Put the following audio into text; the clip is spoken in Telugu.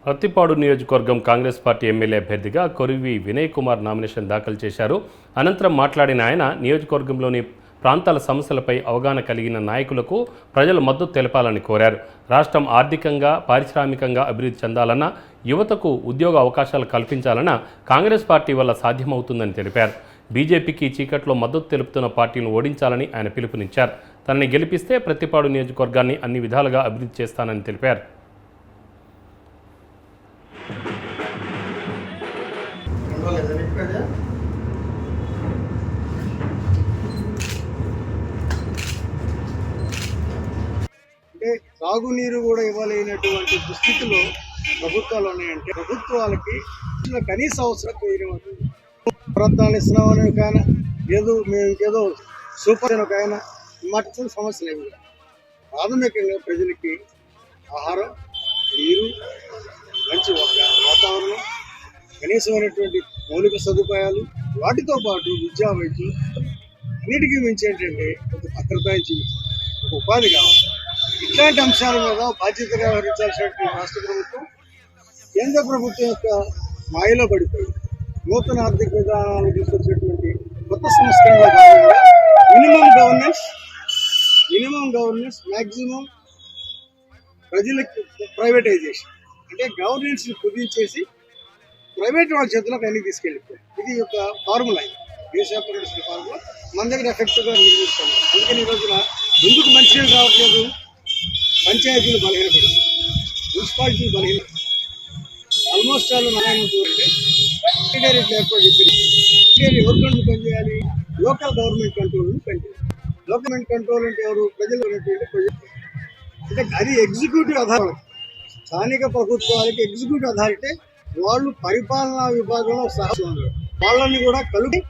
అత్తిపాడు నియోజకవర్గం కాంగ్రెస్ పార్టీ ఎమ్మెల్యే అభ్యర్థిగా కొరివి వినయ్ కుమార్ నామినేషన్ దాఖలు చేశారు. అనంతరం మాట్లాడిన ఆయన నియోజకవర్గంలోని ప్రాంతాల సమస్యలపై అవగాహన కలిగిన నాయకులకు ప్రజలు మద్దతు తెలపాలని కోరారు. రాష్ట్రం ఆర్థికంగా, పారిశ్రామికంగా అభివృద్ధి చెందాలన్నా, యువతకు ఉద్యోగ అవకాశాలు కల్పించాలన్నా కాంగ్రెస్ పార్టీ వల్ల సాధ్యమవుతుందని తెలిపారు. బీజేపీకి చీకట్లో మద్దతు తెలుపుతున్న పార్టీలను ఓడించాలని ఆయన పిలుపునిచ్చారు. తనని గెలిపిస్తే ప్రత్తిపాడు నియోజకవర్గాన్ని అన్ని విధాలుగా అభివృద్ధి చేస్తానని తెలిపారు. అంటే సాగునీరు కూడా ఇవ్వలేనటువంటి దుస్థితిలో ప్రభుత్వాలు ఉన్నాయంటే ప్రభుత్వాలకి కనీస అవసరం ప్రయత్నాలు ఇస్తున్నామని కానీ ఏదో మేము ఇంకేదో సూపర్ అని ఒక ఆయన మట్టి సమస్యలు ఏమి ప్రాథమికంగా ప్రజలకి ఆహారం, నీరు, మంచి వాతావరణం, కనీసమైనటువంటి మౌలిక సదుపాయాలు, వాటితో పాటు విద్యా, వైద్యం అన్నిటికీ మించి ఏంటంటే ఒక భద్రత, ఒక ఉపాధి కావాలి. ఇట్లాంటి అంశాల మీద బాధ్యతగా వ్యవహరించాల్సినటువంటి రాష్ట్ర ప్రభుత్వం కేంద్ర ప్రభుత్వం యొక్క మాయలో పడిపోయి నూతన ఆర్థిక విధానాలు తీసుకొచ్చినటువంటి కొత్త సంస్కరణలో భాగంగా మినిమం గవర్నెన్స్ మ్యాక్సిమం ప్రజలకు ప్రైవేటైజేషన్, అంటే గవర్నెన్స్ ని కుదించేసి ప్రైవేట్ వాళ్ళ చేతులకు అన్ని తీసుకెళ్ళిపోయారు. ఇది ఒక ఫార్ములా, దేశవ్యాప్తంగా నడిచిన ఫార్ములా మన దగ్గర ఎఫెక్టివ్గా నిర్వహిస్తాం. అందుకని ఈ రోజున ఎందుకు మంచినీళ్ళు రావట్లేదు? పంచాయతీలు బలహీనపడుతుంది, మున్సిపాలిటీలు బలహీన, ఆల్మోస్ట్ వాళ్ళు ఏర్పాటు చేసింది. ఎవరి కంట్రోల్ పనిచేయాలి? లోకల్ గవర్నమెంట్ కంట్రోల్ పనిచేయాలి. గవర్నమెంట్ కంట్రోల్ అంటే ఎవరు? ప్రజలు ఉన్నటువంటి ప్రజలు. అంటే అది ఎగ్జిక్యూటివ్ అథారిటీ, స్థానిక ప్రభుత్వాలకి ఎగ్జిక్యూటివ్ అథారిటీ. వాళ్ళు పరిపాలనా విభాగంలో సహా వాళ్ళని కూడా కలిపి